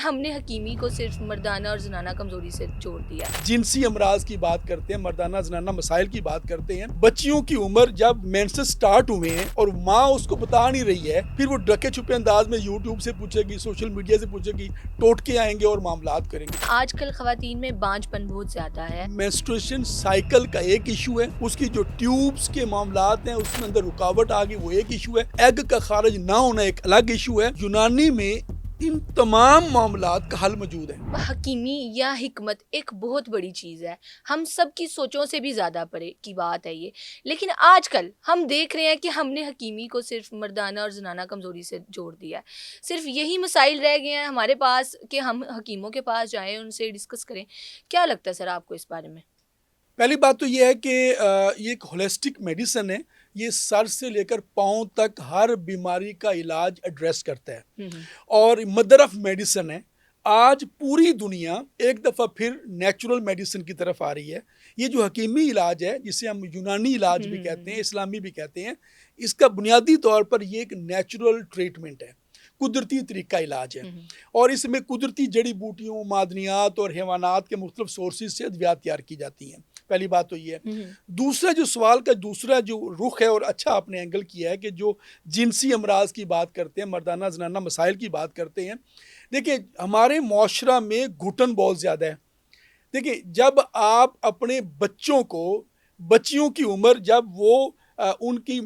हमने हकीमी को सिर्फ मर्दाना और जनाना कमजोरी से जोड़ दिया। जिनसी अमराज की बात करते हैं, मर्दाना जनाना मसाइल की बात करते हैं। बच्चियों की उम्र जब मेंसेस स्टार्ट हुए हैं और माँ उसको बता नहीं रही है, फिर वो ढके छुपे अंदाज में यूट्यूब से पूछेगी, सोशल मीडिया से पूछेगी, टोटके आएंगे और मामलात करेंगे। आजकल खवातीन में बांझपन बहुत ज्यादा है। मेंस्ट्रुएशन साइकिल का एक इशू है, उसकी जो ट्यूब्स के मामलात हैं उसमें अंदर रुकावट आ गई वो एक इशू है, एग का खारिज ना होना एक अलग इशू है। यूनानी में इन तमाम मामलात का हल मौजूद है। हकीमी या हिकमत एक बहुत बड़ी चीज़ है, हम सब की सोचों से भी ज़्यादा परे की बात है ये। लेकिन आजकल हम देख रहे हैं कि हमने हकीमी को सिर्फ मर्दाना और जनाना कमज़ोरी से जोड़ दिया है। सिर्फ यही मसाइल रह गए हैं हमारे पास कि हम हकीमों के पास जाएं, उनसे डिस्कस करें। क्या लगता है सर आपको इस बारे में? पहली बात तो ये है कि ये एक होलिस्टिक मेडिसिन है। ये सर से लेकर पाँव तक हर बीमारी का इलाज एड्रेस करता है और मदर ऑफ मेडिसिन है। आज पूरी दुनिया एक दफ़ा फिर नेचुरल मेडिसिन की तरफ आ रही है। ये जो हकीमी इलाज है, जिसे हम यूनानी इलाज भी कहते हैं, इस्लामी भी कहते हैं, इसका बुनियादी तौर पर ये एक नेचुरल ट्रीटमेंट है, कुदरती तरीका इलाज है। और इसमें कुदरती जड़ी बूटियों, मादनियात और हैवानात के मुख्तलिफ सोर्सेज से अद्वियात तैयार की जाती हैं। पहली बात तो ये है। दूसरा जो सवाल का दूसरा जो रुख है और अच्छा आपने एंगल किया है कि जो जिनसी अमराज की बात करते हैं, मर्दाना जनाना मसाइल की बात करते हैं। देखिए हमारे मुआशरा में घुटन बहुत ज़्यादा है। देखिए जब आप अपने बच्चों को, बच्चियों की उम्र जब वो उनकी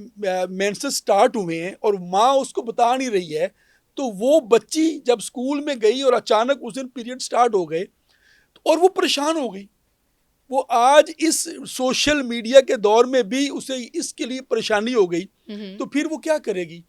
मेंसेस स्टार्ट हुए हैं और माँ उसको बता नहीं रही है, तो वो बच्ची जब स्कूल में गई और अचानक उस दिन पीरियड स्टार्ट हो गए और वो परेशान हो गई। वो आज इस सोशल मीडिया के दौर में भी उसे इसके लिए परेशानी हो गई, तो फिर वो क्या करेगी?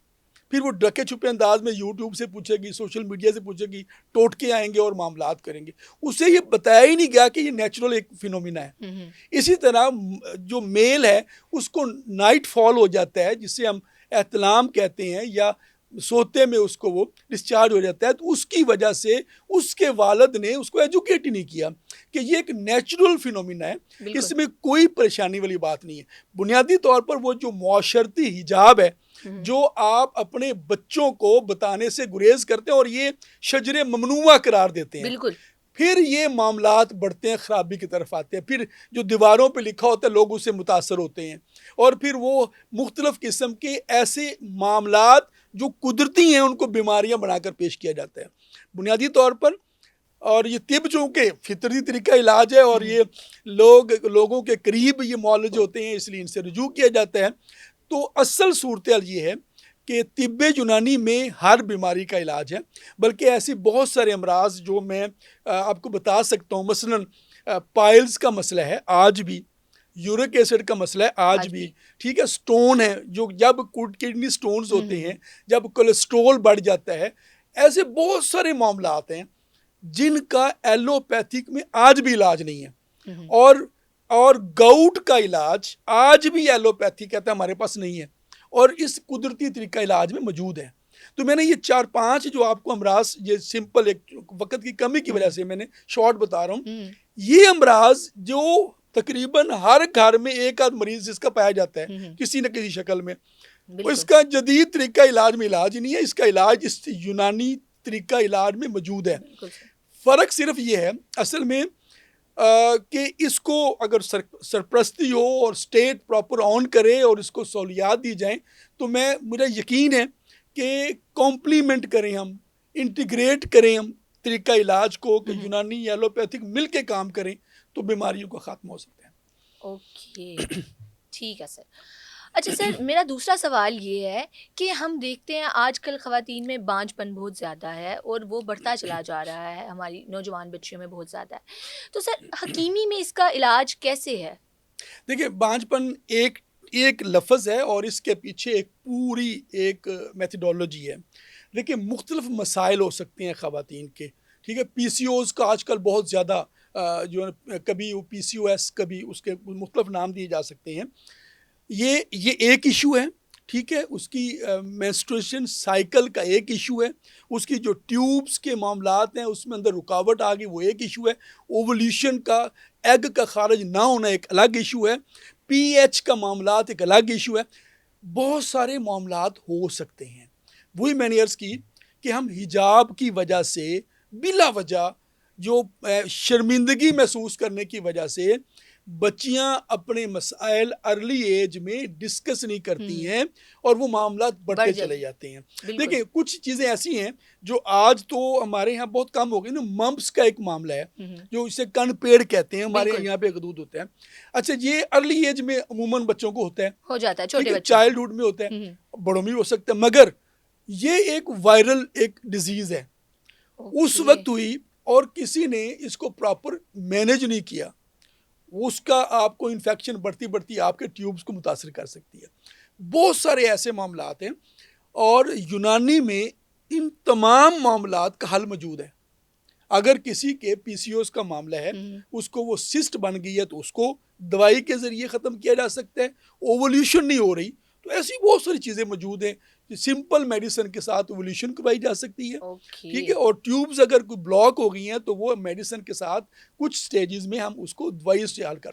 फिर वो ढके छुपे अंदाज में यूट्यूब से पूछेगी, सोशल मीडिया से पूछेगी, टोटके आएंगे और मामलात करेंगे। उसे ये बताया ही नहीं गया कि ये नेचुरल एक फिनोमिना है। इसी तरह जो मेल है उसको नाइट फॉल हो जाता है, जिसे हम एहतलाम कहते हैं, या सोते में उसको वो डिस्चार्ज हो जाता है। तो उसकी वजह से उसके वालिद ने उसको एजुकेट ही नहीं किया कि ये एक नेचुरल फिनोमिना है, इसमें कोई परेशानी वाली बात नहीं है। बुनियादी तौर पर वो जो मुआशरती हिजाब है जो आप अपने बच्चों को बताने से गुरेज करते हैं और ये शजरे ममनुआ करार देते हैं, बिल्कुल। फिर ये मामलात बढ़ते हैं, ख़राबी की तरफ आते हैं। फिर जो दीवारों पे लिखा होता है लोग उससे मुतासर होते हैं और फिर वो मुख्तलिफ़ किस्म के ऐसे मामलात जो कुदरती हैं उनको बीमारियां बनाकर पेश किया जाता है बुनियादी तौर पर। और ये तिब चूँकि फितरी तरीका इलाज है और ये लोगों के करीब ये मौलज होते हैं, इसलिए इनसे रुजू किया जाता है। तो असल सूरत ये है कि तिब्ब यूनानी में हर बीमारी का इलाज है, बल्कि ऐसी बहुत सारे अमराज जो मैं आपको बता सकता हूँ। मसलन पाइल्स का मसला है आज भी, यूरिक एसिड का मसला है आज भी, ठीक है। स्टोन है, जो जब किडनी स्टोन्स होते हैं, जब कोलेस्ट्रोल बढ़ जाता है, ऐसे बहुत सारे मामला आते हैं जिनका एलोपैथिक में आज भी इलाज नहीं है। और गाउट का इलाज आज भी एलोपैथी कहता है हमारे पास नहीं है और इस कुदरती तरीका इलाज में मौजूद है। तो मैंने ये 4-5 जो आपको अमराज, ये सिंपल एक वक्त की कमी की वजह से मैंने शॉर्ट बता रहा हूँ। ये अमराज जो तकरीबन हर घर में एक आध मरीज जिसका पाया जाता है किसी न किसी शक्ल में, तो इसका जदीद तरीका इलाज में इलाज ही नहीं है। इसका इलाज इस यूनानी तरीका इलाज में मौजूद है। फ़र्क सिर्फ ये है असल में कि इसको अगर सरपरस्ती हो और स्टेट प्रॉपर ऑन करे और इसको सहूलियात दी जाएं, तो मुझे यकीन है कि कॉम्प्लीमेंट करें, हम इंटीग्रेट करें हम तरीका इलाज को, कि यूनानी एलोपैथिक मिल के काम करें तो बीमारियों का ख़त्म हो सकता है। ओके, ठीक है सर। अच्छा सर, मेरा दूसरा सवाल ये है कि हम देखते हैं आजकल ख़वातीन में बांझपन बहुत ज़्यादा है और वो बढ़ता चला जा रहा है, हमारी नौजवान बच्चियों में बहुत ज़्यादा है। तो सर हकीमी में इसका इलाज कैसे है? देखिए बांझपन एक लफ्ज़ है और इसके पीछे एक पूरी एक मेथडोलॉजी है। देखिए मुख्तलिफ मसाइल हो सकते हैं ख़वातीन के, ठीक है। PCOS का आजकल बहुत ज़्यादा जो है, कभी वो PCOS, कभी उसके मुख्तलिफ नाम दिए जा सकते हैं। ये एक इशू है, ठीक है। उसकी मेंस्ट्रुएशन साइकिल का एक इशू है, उसकी जो ट्यूब्स के मामलात हैं उसमें अंदर रुकावट आ गई वो एक इशू है, ओवल्यूशन का, एग का खारिज ना होना एक अलग इशू है, pH का मामलात एक अलग इशू है। बहुत सारे मामलात हो सकते हैं। वही मैंने अर्ज़ की कि हम हिजाब की वजह से बिला वजह जो शर्मिंदगी महसूस करने की वजह से बच्चियां अपने मसाइल अर्ली एज में डिस्कस नहीं करती हैं और वो मामला बढ़ते चले जाते हैं। देखिए कुछ चीज़ें ऐसी हैं जो आज तो हमारे यहाँ बहुत कम हो गई ना। मम्प्स का एक मामला है जो इसे कन पेड़ कहते हैं, हमारे यहाँ पे दूध होता है। अच्छा, ये अर्ली एज में अमूमन बच्चों को होता है, हो जाता है, छोटे बच्चों, चाइल्डहुड में होता है, बड़ों में भी हो सकता है, मगर ये एक वायरल एक डिजीज है। उस वक्त हुई और किसी ने इसको प्रॉपर मैनेज नहीं किया, उसका आपको इन्फेक्शन बढ़ती बढ़ती आपके ट्यूब्स को मुतासर कर सकती है। बहुत सारे ऐसे मामला हैं और यूनानी में इन तमाम मामलात का हल मौजूद है। अगर किसी के पीसीओएस का मामला है, उसको वो सिस्ट बन गई है, तो उसको दवाई के ज़रिए ख़त्म किया जा सकता है। ओवल्यूशन नहीं हो रही तो ऐसी बहुत सारी चीज़ें मौजूद हैं कि सिंपल मेडिसिन के साथ ओवल्यूशन करवाई जा सकती है। ठीक है। और ट्यूब्स अगर कोई ब्लॉक हो गई हैं तो वो मेडिसिन के साथ कुछ स्टेजेस में हम उसको दवाई से हल कर